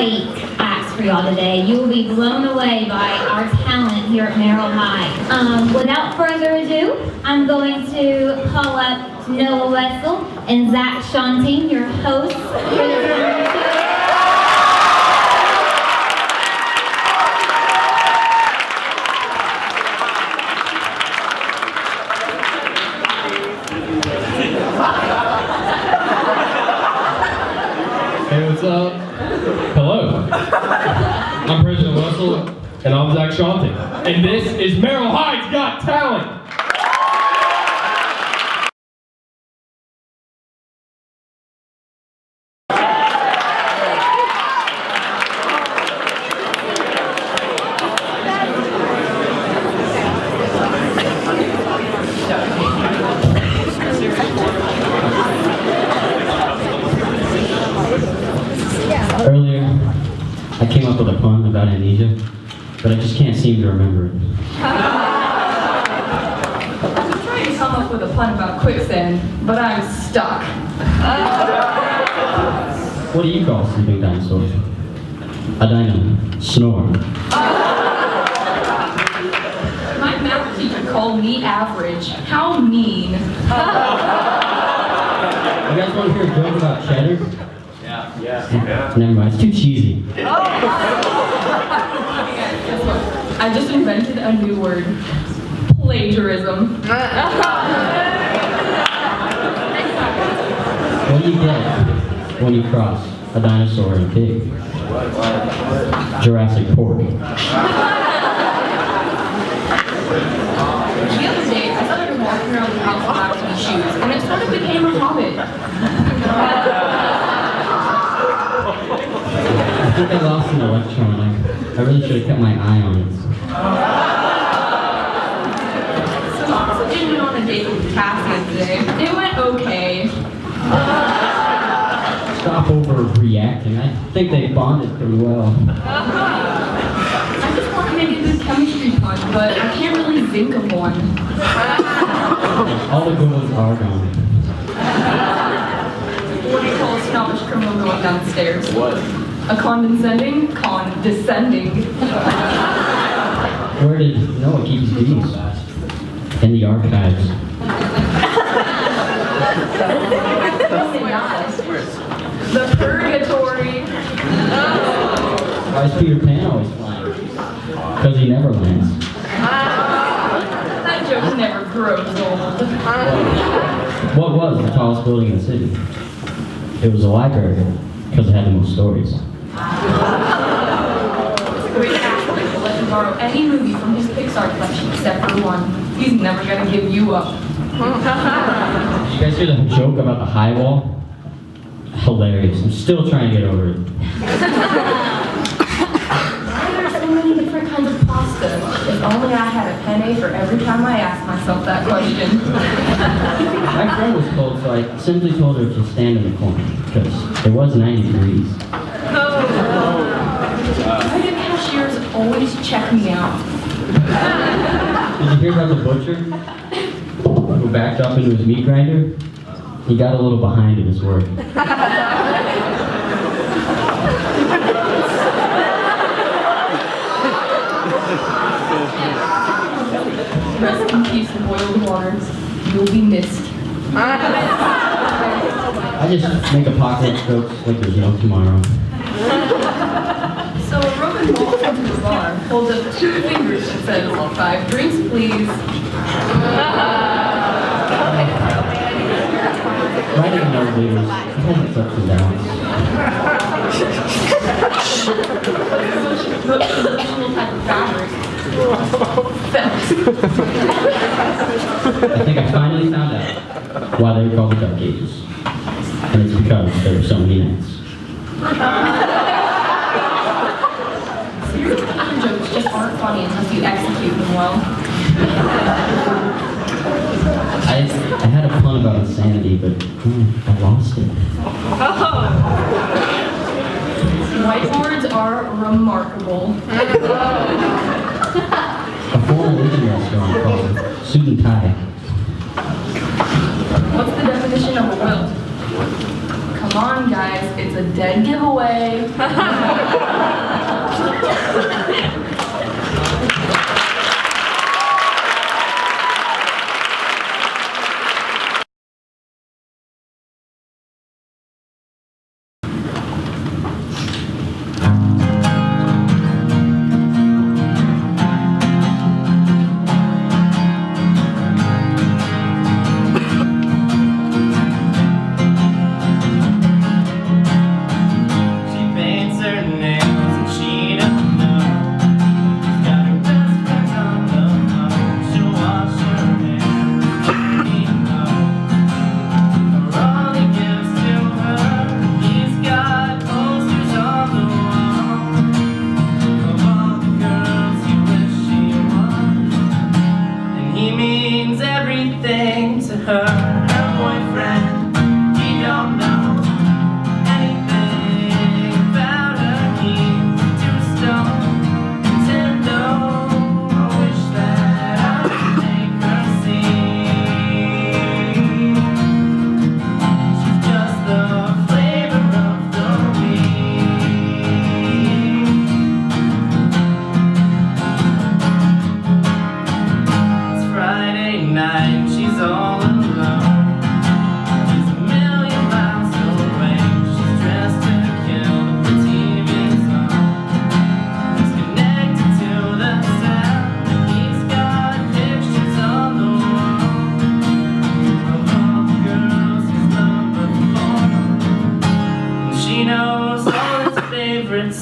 great acts for y'all today. You will be blown away by our talent here at Merrill High. Without further ado, I'm going to call up Noah Wessel and Zach Shantine, your hosts for this wonderful show. Hey, what's up? Hello. I'm President Wessel, and I'm Zach Shantine. And this is Merrill High's Got Talent. Earlier, I came up with a pun about amnesia, but I just can't seem to remember it. I'm trying to come up with a pun about quicksand, but I'm stuck. What do you call sleeping dinosaurs? A dino. Snore. My math teacher called me average. How mean. You guys want to hear a joke about cheddar? Yeah. Never mind, it's too cheesy. I just invented a new word. Plagiarism. What do you get when you cross a dinosaur and a pig? Jurassic Pork. The other day, I started walking around the house without any shoes, and it sort of became a habit. I think I lost an electron. I really should have kept my eye on it. So I also went on a date with Cassian today. It went okay. Stop overreacting. I think they bonded pretty well. I just want to make a good chemistry pun, but I can't really think of one. All the good ones are gone. What do you call a snobbish criminal going down the stairs? What? A condescending descending. Where did Noah keep his these? In the archives. The purgatory. Why is Peter Pan always flying? Because he never lands. That joke never grows old. What was the tallest building in the city? It was a library, because it had the most stories. Great actor will let you borrow any movie from his Pixar collection except for one. He's never gonna give you up. Did you guys hear the joke about the high wall? Hilarious. I'm still trying to get over it. Why are there so many different kinds of pasta? If only I had a penny for every time I asked myself that question. My friend was cold, so I simply told her to stand in the corner, because it was 90 degrees. Why do cashiers always check me out? Did you hear about the butcher who backed up into his meat grinder? He got a little behind in his work. Rest in peace, boiled waters. You'll be missed. I just make apocalypse jokes like there's no tomorrow. So a Roman walks into the bar, holds up 2 fingers and says, 5 drinks, please. Writing in elevators, it has its ups and downs. Most emotional type of fabric. Felt. I think I finally found out why they were called the Dark Ages. And it's because there were so many nights. Serious jokes just aren't funny unless you execute them well. I had a pun about insanity, but I lost it. Whiteboards are remarkable. A foreign religion restaurant called Suit and Tie. What's the definition of a will? Come on, guys, it's a a dead giveaway.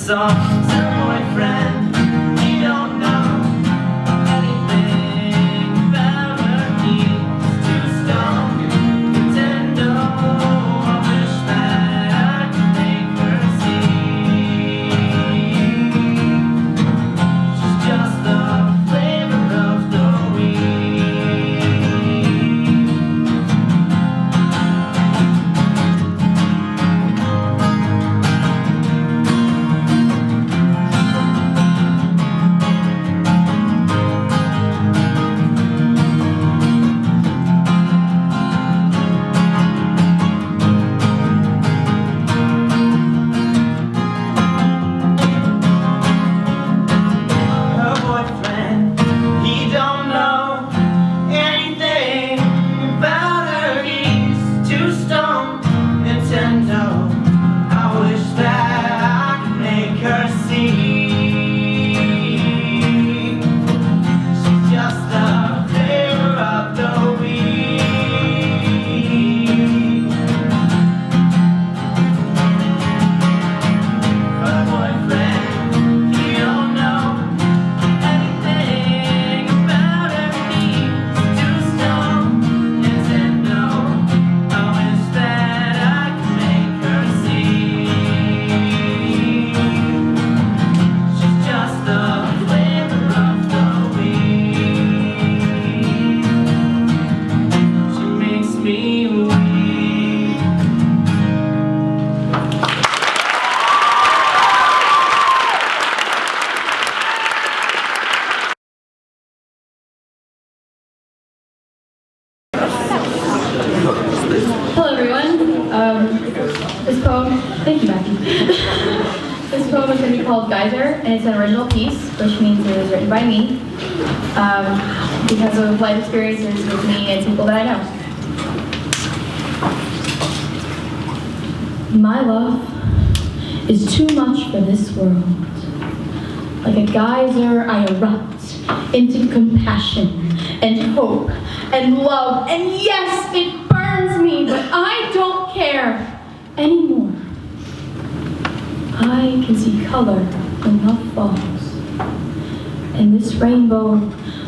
songs, her boyfriend, he don't know anything about her. He's too stoned. Nintendo, I wish that I could make her see. She's just the flavor of the Hello everyone. This poem, thank you Matthew. This poem is going to be called Geyser, and it's an original piece, which means it was written by me, because of life experiences with me and people that I know. My love is too much for this world. Like a geyser, I erupt into compassion and hope and love, and yes, it burns me, but I don't care anymore. I can see color when love falls. And this rainbow,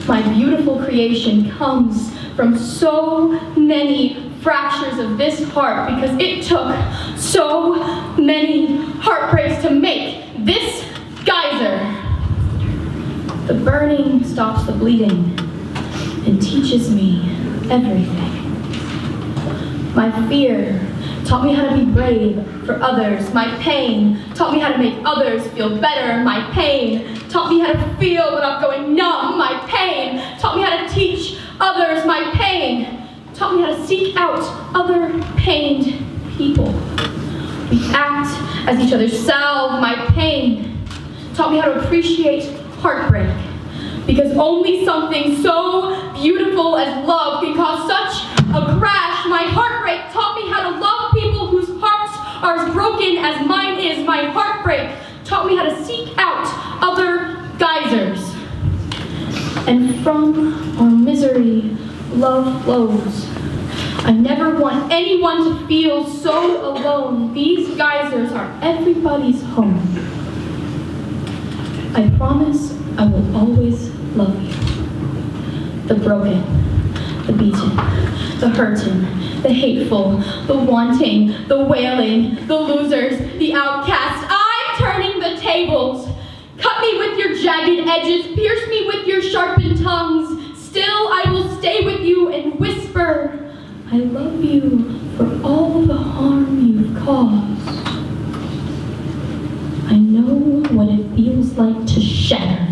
my beautiful creation, comes from so many fractures of this heart because it took so many heartbreaks to make this geyser. The burning stops the bleeding and teaches me everything. My fear taught me how to be brave for others. My pain taught me how to make others feel better. My pain taught me how to feel without going numb. My pain taught me how to teach others. My pain taught me how to seek out other pained people. We act as each other salve my pain, taught me how to appreciate heartbreak. Because only something so beautiful as love can cause such a crash. My heartbreak taught me how to love people whose hearts are as broken as mine is. My heartbreak taught me how to seek out other geysers. And from our misery, love flows. I never want anyone to feel so alone. These geysers are everybody's home. I promise I will always love you. The broken, the beaten, the hurting, the hateful, the wanting, the wailing, the losers, the outcasts. I'm turning the tables. Cut me with your jagged edges, pierce me with your sharpened tongues. Still I will stay with you and whisper, I love you for all the harm you've caused. I know what it feels like to shatter.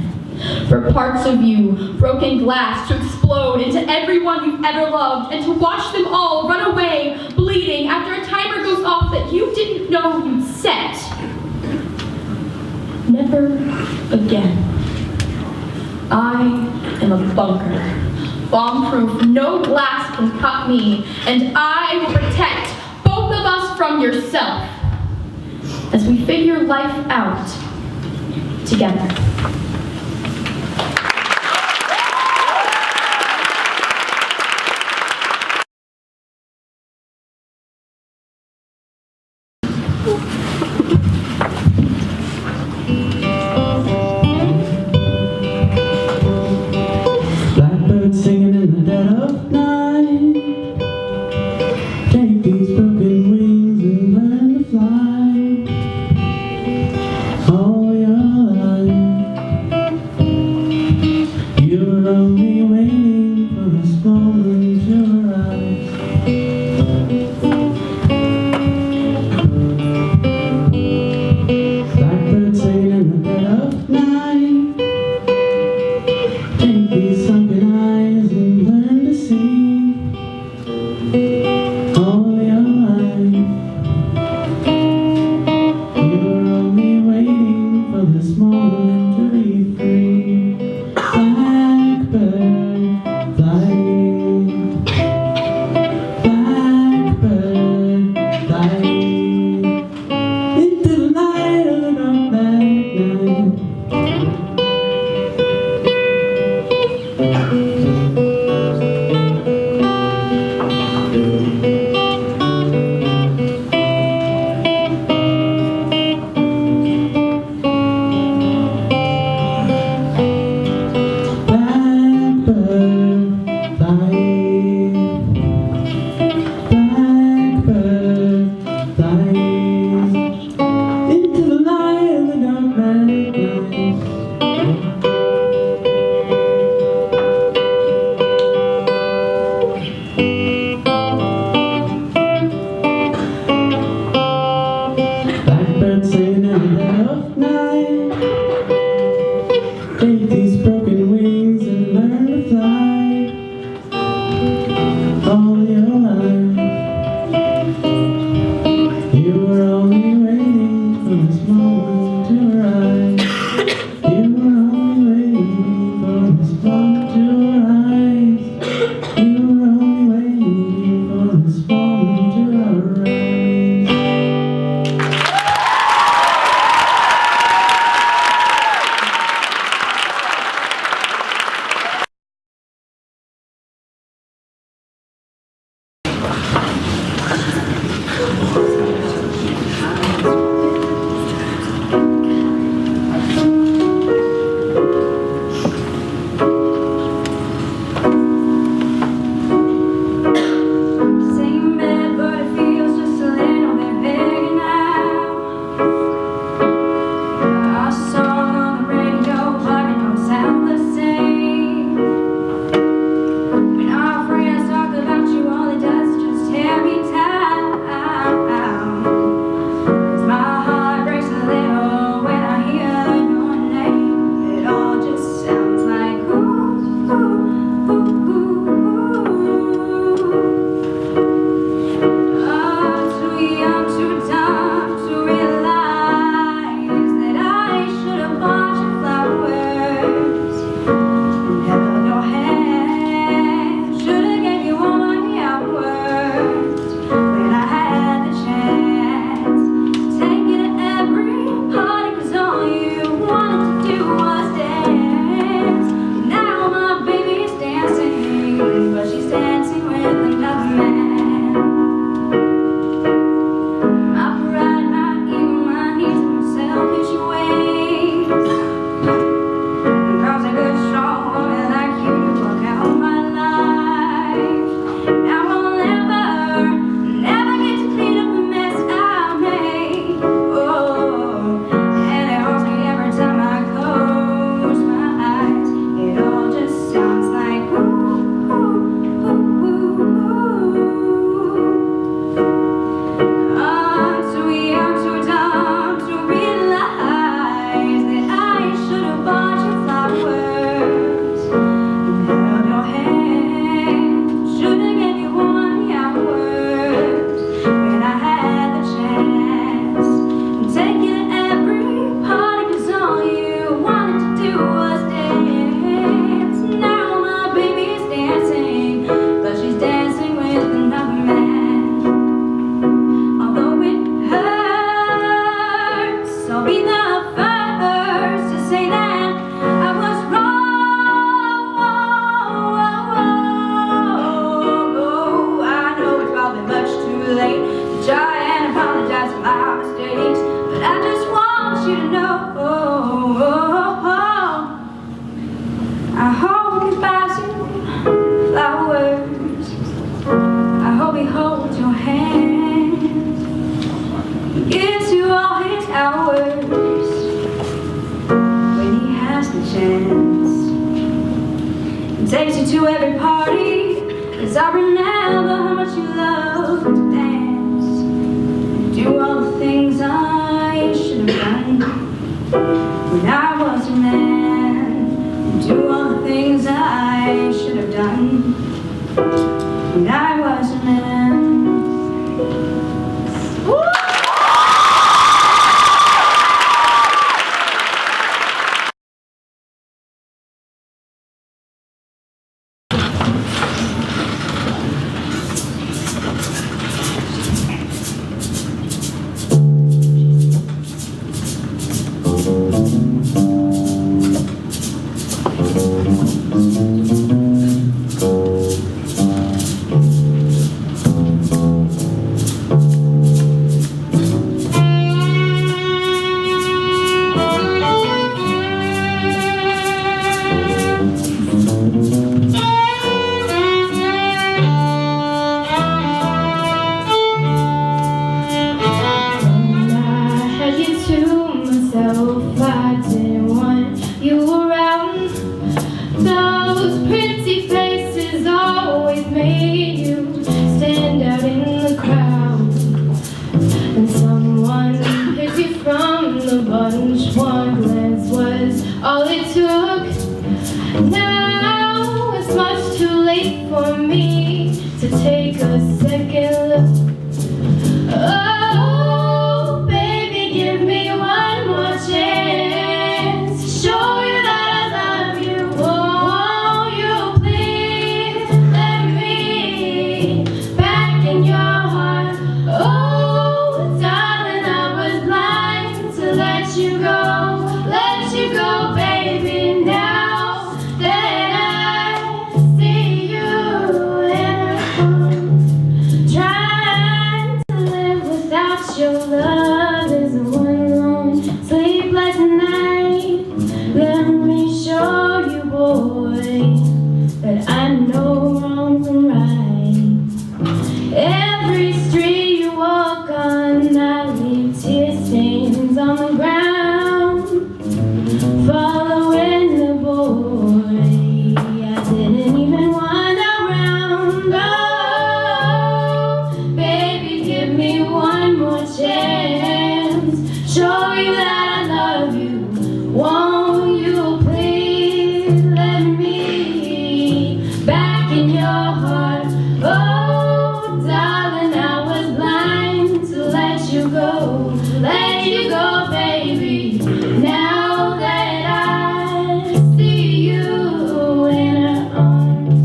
For parts of you, broken glass, to explode into everyone you've ever loved, and to watch them all run away, bleeding, after a timer goes off that you didn't know you'd set. Never again. I am a bunker, bomb-proof, no glass can cut me, and I will protect both of us from yourself as we figure life out together. Blackbird singing in the dead of night. Take these broken wings and learn to fly. All your life, you were only waiting for this moment to arise. Blackbird singing in the dead of night. Take these sunken eyes and learn to see. All your life, you were only waiting for this moment to be free. Blackbird flying, blackbird flying into the light of the dark night. Blackbird flying, blackbird flying into the light of the dark night. Blackbird singing in the dead of night. Take these broken wings and learn to fly. All your life, you were only waiting for this moment to arise. You were only waiting for this moment to arise. You were only waiting for this moment to arise. Same bed, but it feels just a little bit bigger now. Our song on the radio, but it don't sound the same. When our friends talk about you, all it does is just tear me down. takes you to every party. 'Cause I remember how much you loved to dance, do all the things I should have done when I was a man, do all the things I should have done when I was a man. I didn't want you around. Those pretty faces always made you stand out in the crowd. And someone picked you from the bunch. One glance was all it took. Now it's much too late for me to take a second look. Oh, baby, give me one more chance to show you that I love you. Won't you please let me back in your heart? Oh, darling, I was blind to let you go, baby. Now that I see you and I'm trying to live without your love is one long sleepless night. Let me show you, boy, that I know wrong from right. Every street you walk on, I leave tear stains on the ground. Following the boy, I didn't even want around. Oh, baby, give me one more chance, show you that I love you. Won't you please let me back in your heart? Oh, darling, I was blind to let you go, baby. Now that I see you in her arms.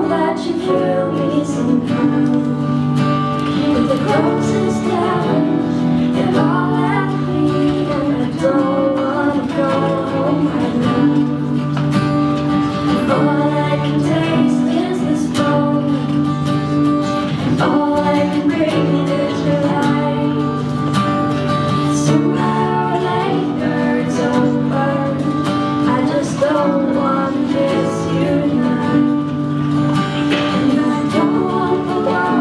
that you kill me somehow. With the closest down, you're all at me, and I don't wanna go home right now. All I can taste is this moment, and all I can breathe is your light. Sooner or later it's over, I just don't want to miss you tonight. And I don't want the world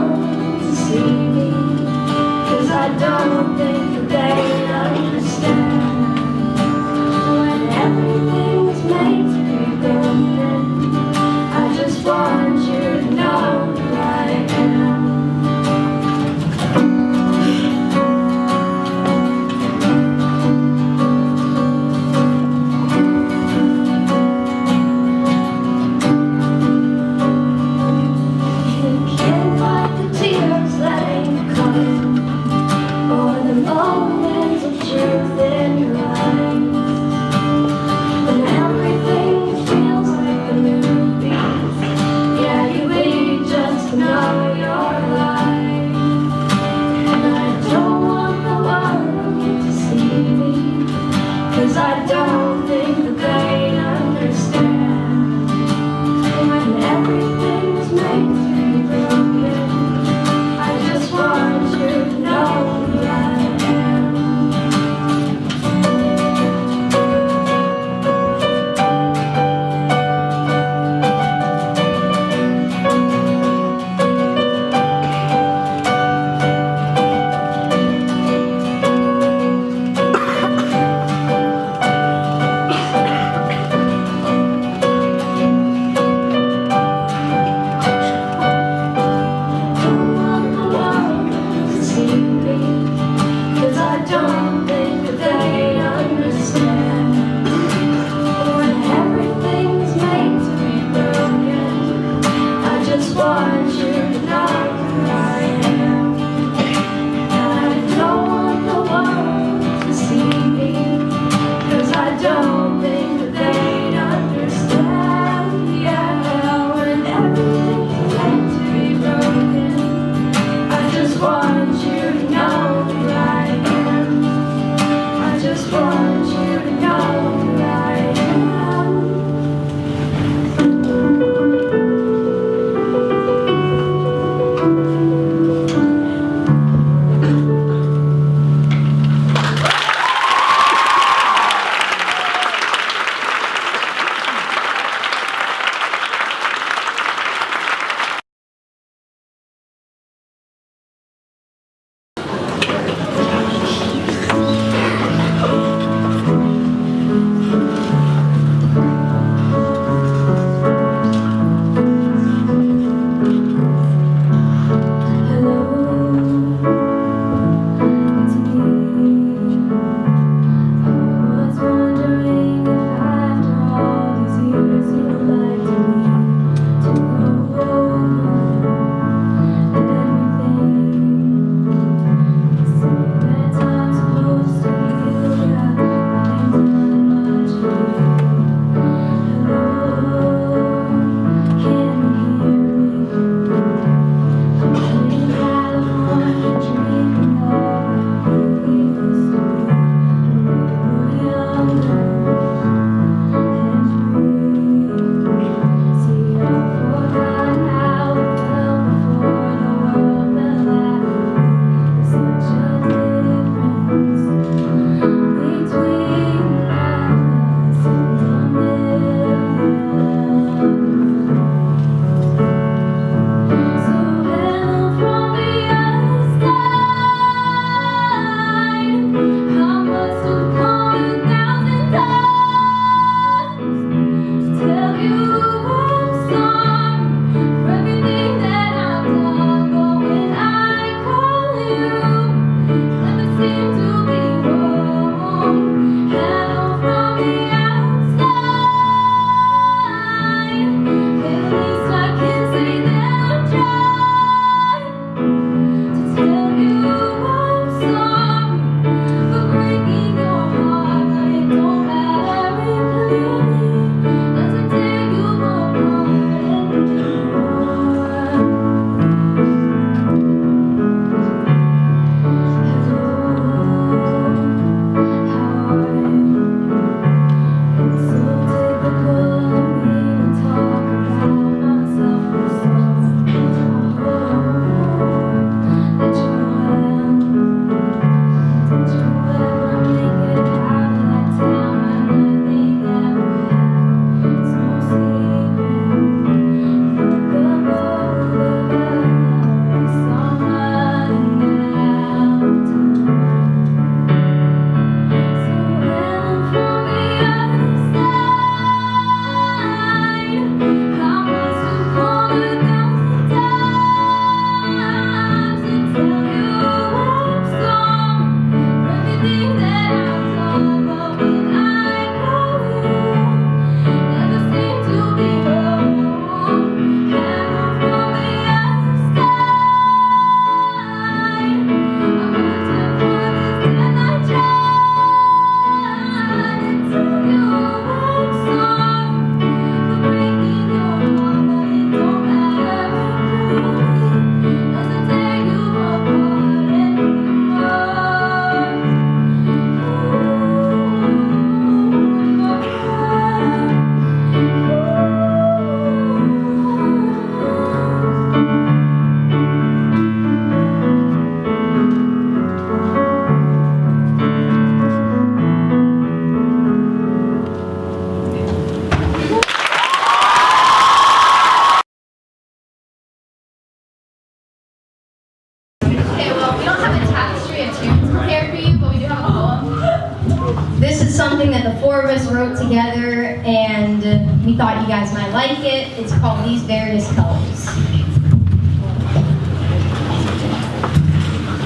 4 of us wrote together, and we thought you guys might like it. It's called These Various Colors.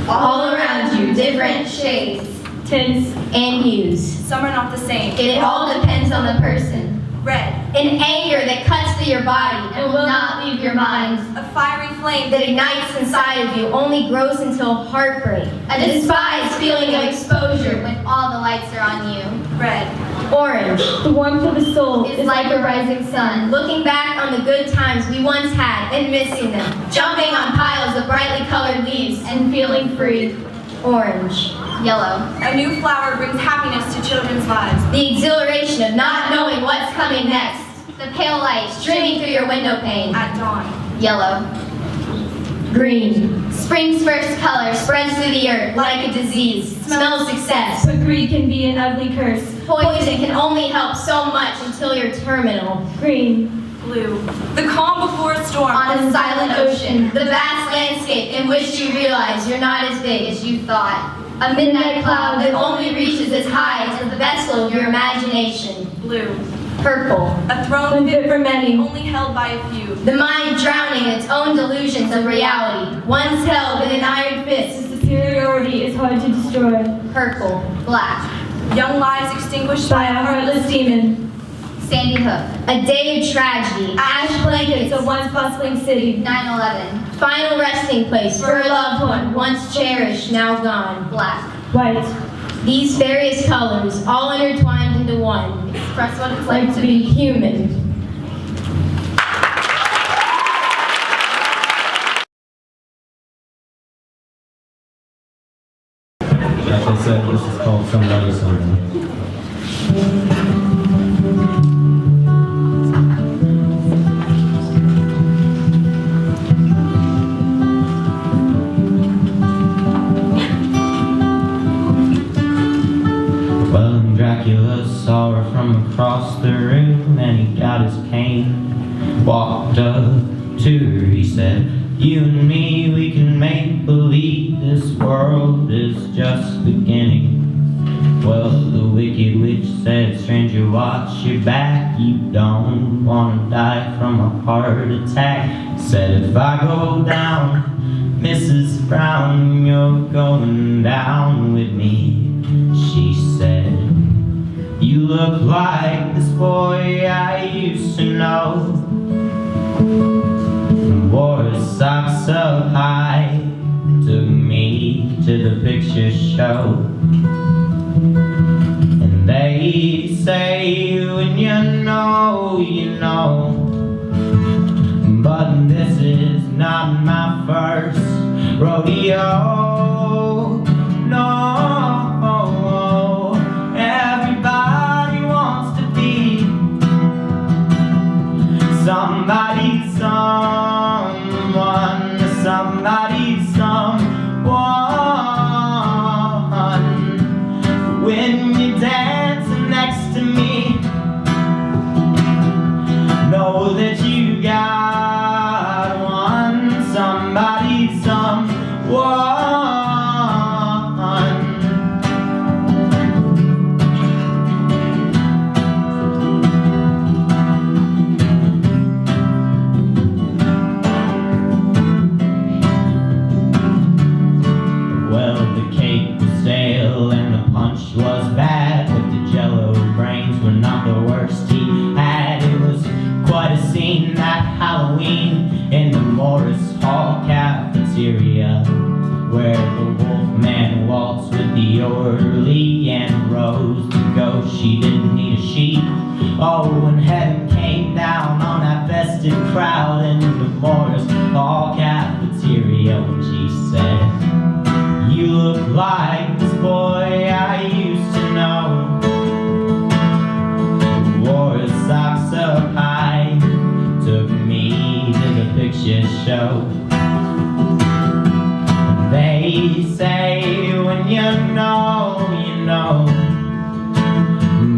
All around you, different shades, tints, and hues. Some are not the same. It all depends on the person. Red, An anger that cuts through your body and will not leave your mind. a fiery flame That ignites inside of you only grows until heartbreak. A despised feeling of exposure when all the lights are on you. Red, Orange The warmth of the soul is like a rising sun, looking back on the good times we once had and missing them, jumping on piles of brightly colored leaves and feeling free. Orange. Yellow. a new flower brings happiness to children's lives. The exhilaration of not knowing what's coming next. The pale light streaming through your window pane. At dawn, Yellow. Green. Spring's first color spreads through the earth like a disease. Smells success. But greed can be an ugly curse. Poison can only help so much until you're terminal. Green. blue, the calm before a storm. On a silent ocean, the vast landscape in which you realize you're not as big as you thought. A midnight cloud that only reaches as high as the vessel of your imagination. Blue, Purple. a throne Fit for many. only held by a few. The mind drowning in its own delusions of reality, once held in an iron fist. Superiority is hard to destroy. Purple. Black. Young lives extinguished By a heartless demon. Sandy Hook. A day of tragedy. Ash blankets It's a of once bustling city. 9/11. Final resting place for a loved one, once cherished, now gone. Black. White. These various colors, all intertwined into one, express what it's like to be human. Like I said, this is called Somebody Something. Well, Dracula saw her from across the room and he got his cane. Walked up to her, he said, "You and me, we can make believe this world is just beginning." Well, the wicked witch said, "Stranger, watch your back. You don't wanna die from a heart attack." Said, "If I go down, Mrs. Brown, you're going down with me." She said, "You look like this boy I used to know. Wore his socks up high, took me to the picture show. And they say when you know, you know. But this is not my first rodeo. No, everybody wants to be somebody, someone, somebody, someone. When you're dancing next to me, know that you got one, somebody, someone. Well, the cake was stale and the punch was bad, but the jello brains were not the worst he had. It was quite a scene that Halloween in the Morris Hall cafeteria, where the wolfman waltzed with the orderly and rose to go. She didn't need a sheet. Oh, when heaven came down on that festive crowd in the Morris Hall cafeteria, when she said, "You look like this boy I used to know. Wore his socks up high, took me to the picture show." They say when you know, you know.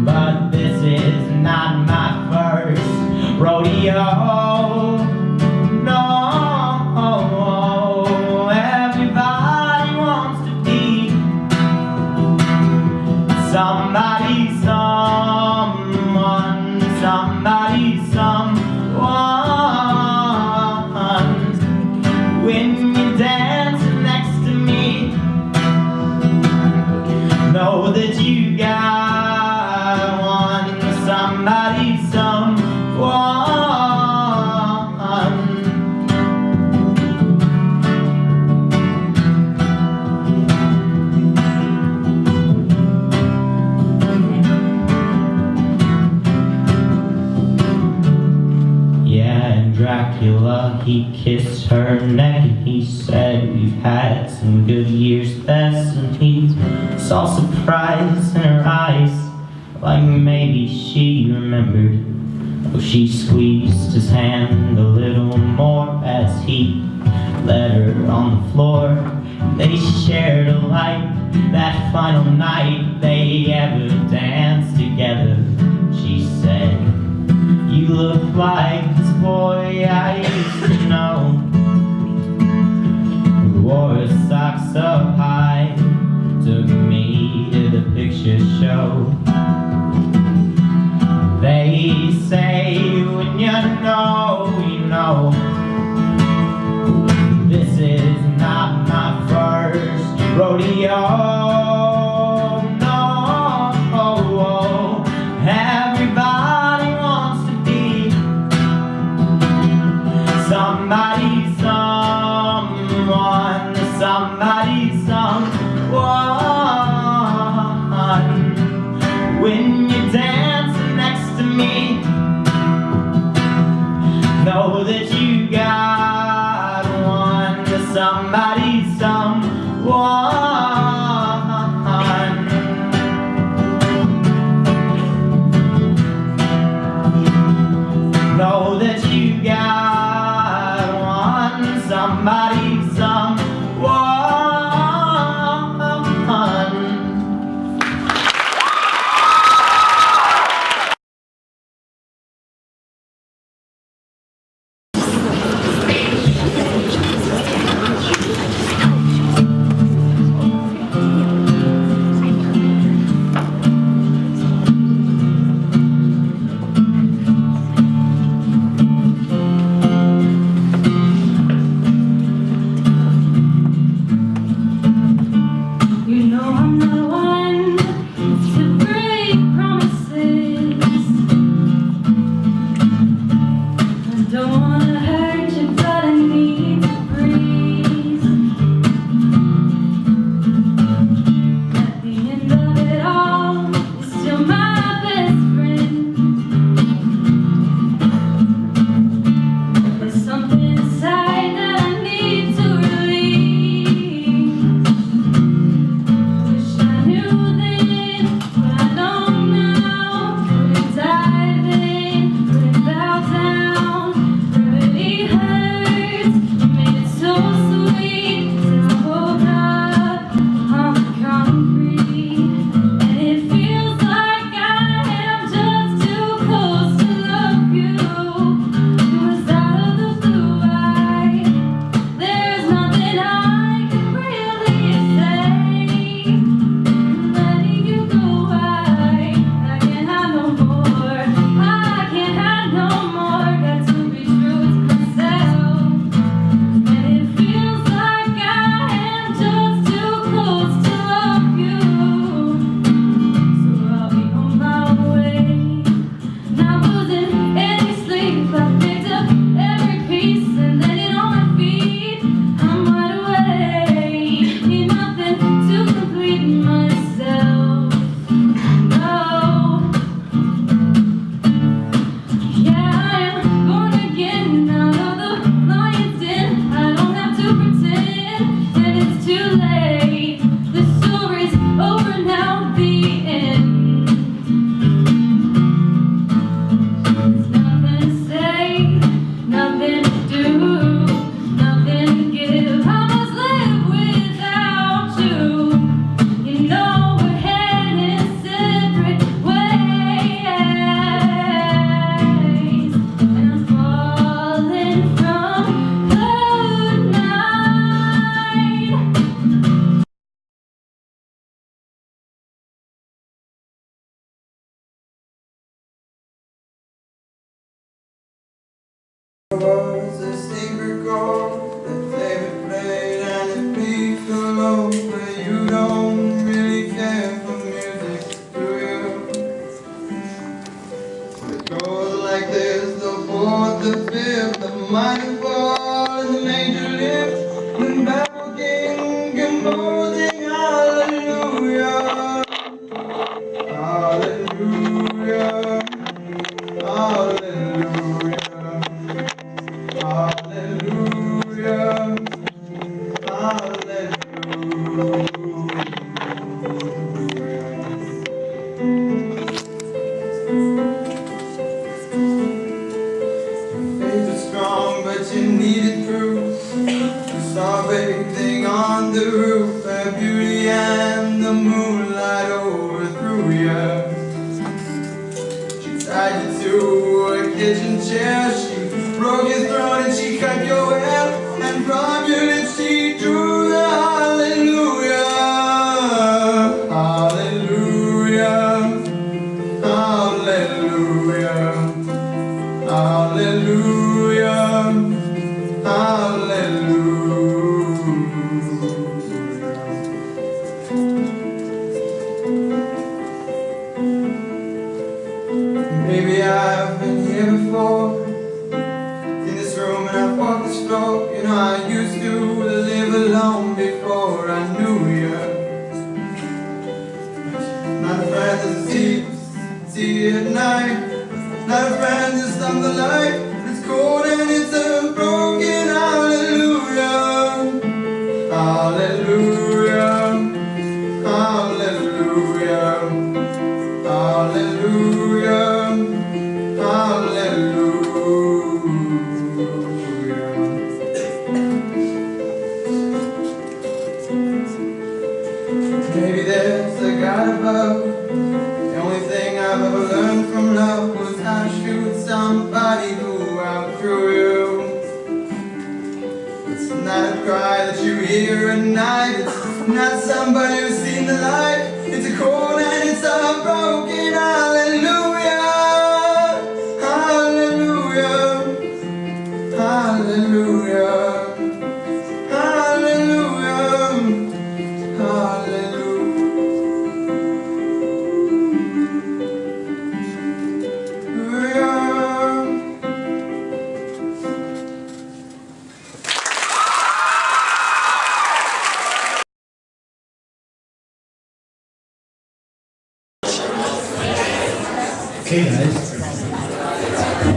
But this is not my first rodeo. No, everybody wants to be somebody, some. Dracula, he kissed her neck and he said, we've had some good years, Bess. And he saw surprise in her eyes, like maybe she remembered. Oh, she squeezed his hand a little more as he led her on the floor. They shared a light that final night they ever danced together. She said, you look like this boy I used to know, who wore his socks up high, took me to the picture show. They say when you know, you know. This is not my first rodeo. No, everybody wants to be somebody, someone, somebody, someone. When you're dancing next to me, know that you got one, somebody, someone. Know that you got one, somebody, someone. You know I'm not one to break promises. I don't wanna hurt you, but I need to breathe. At the end of it all, you're still my best friend. There's something inside that I need to release. Wish I knew then what I know now. Wouldn't dive in, wouldn't bow down. Gravity hurts, you made it so sweet. Till I woke up on the concrete, and it feels like I am just too close to love you. It was out of the blue. There's nothing I can really say. Letting you go, I can't have no more. I can't have no more. Got to be true to myself. And it feels like I am just too close to love you. So I'll be on my way. Not losing any sleep. I picked up every piece and laid it on my feet. I'm wide awake. Need nothing to complete myself. No. Yeah, I am born again out of the lion's den. I don't have to pretend that it's too late. The story's over now, the end. There's nothing to say, nothing to do, nothing to give. I must live without you. You know we're heading separate ways, and I'm falling from cloud nine. Was a secret chord that David played and it peaked so low, but you don't really care for music, do you? It goes like this: the fourth, the fifth, the minor fall, the major lift, the baffled king composing hallelujah, hallelujah, hallelujah. you needed proof. Starbathing on the roof, her beauty and the moonlight overthrew you. She tied you to a kitchen chair, she broke your throat and she cut your hair, and from your lips she drew the hallelujah. Hallelujah. Hallelujah. Hallelujah. Hallelujah. Maybe I've been here before, in this room and I've walked this floor. You know I used to live alone before I knew you. Not a friend to see at night, not a friend to stop the light. It's cold and it's a broken hallelujah. Hallelujah. Hallelujah. Hallelujah. Maybe there's a God above. The only thing I've ever learned from love was how to shoot somebody who outdrew you. It's not a cry that you hear at night. It's not somebody who's seen the light. It's a cold and it's a broken hallelujah. Hallelujah. Hallelujah. Hallelujah. Hallelujah. Hey guys,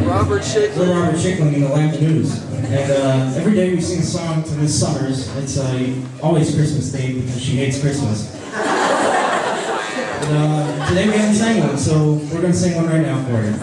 Robert Schickler. we're Robert Schickling in the Lamp News, and every day we sing a song to Miss Summers. It's always Christmas Day because she hates Christmas. But today we haven't sang one, so we're gonna sing one right now for you.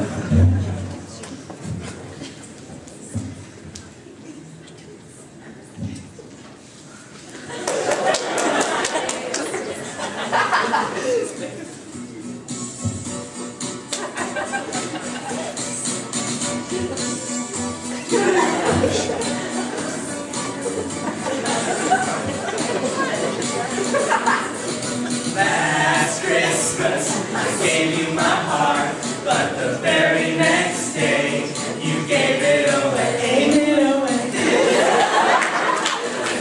Last Christmas, I gave you my heart, but the very next day, you gave it away.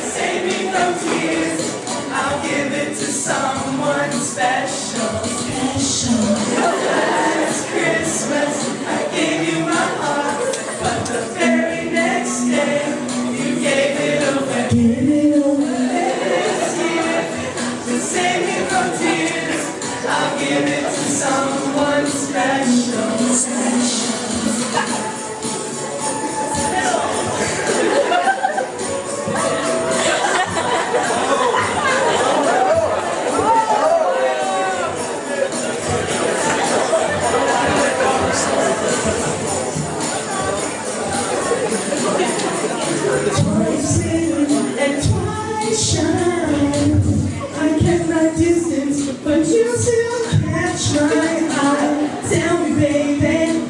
Save me from tears, I'll give it to someone special. Last Christmas, I gave you my heart, but the very next day, you gave it away. This year, to save me from tears, I'll give it to someone special. Twice in and twice shine. I kept my distance, but you still catch my eye. Tell me, baby,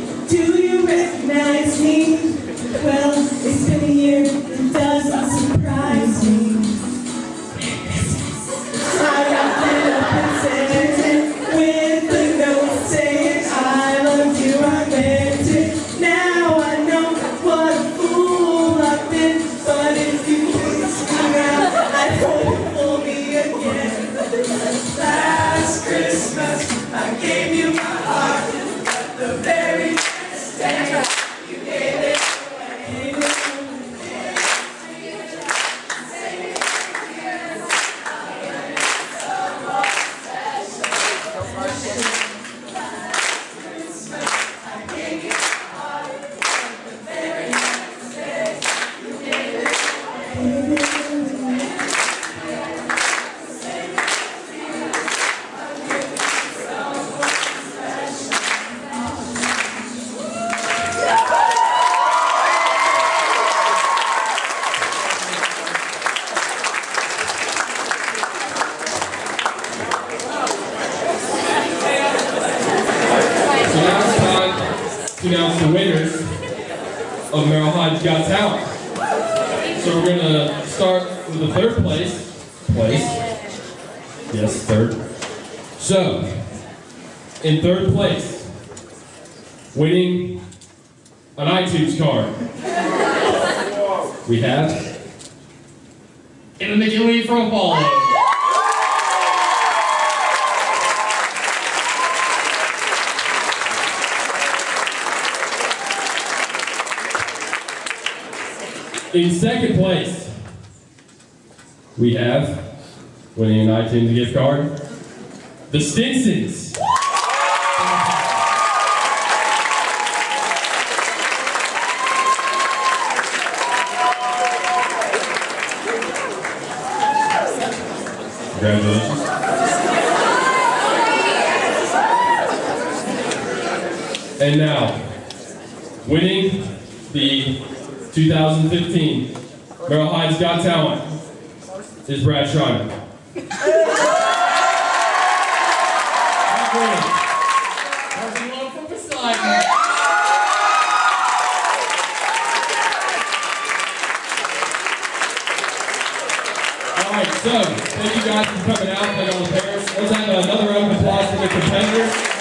of Merrill Hyde's Got Talent. So we're gonna start with the third place. Yes, third. So, in third place, winning an iTunes card, we have Mickey Lee from Apollo. In second place, we have, winning an iTunes gift card, the Stinsons. Congratulations. And now, winning the 2015 Merrill Hyde's Got Talent is Brad Schreiner. Alright, so thank you guys for coming out. Thank all the parents. Let's have another round of applause for the competitors.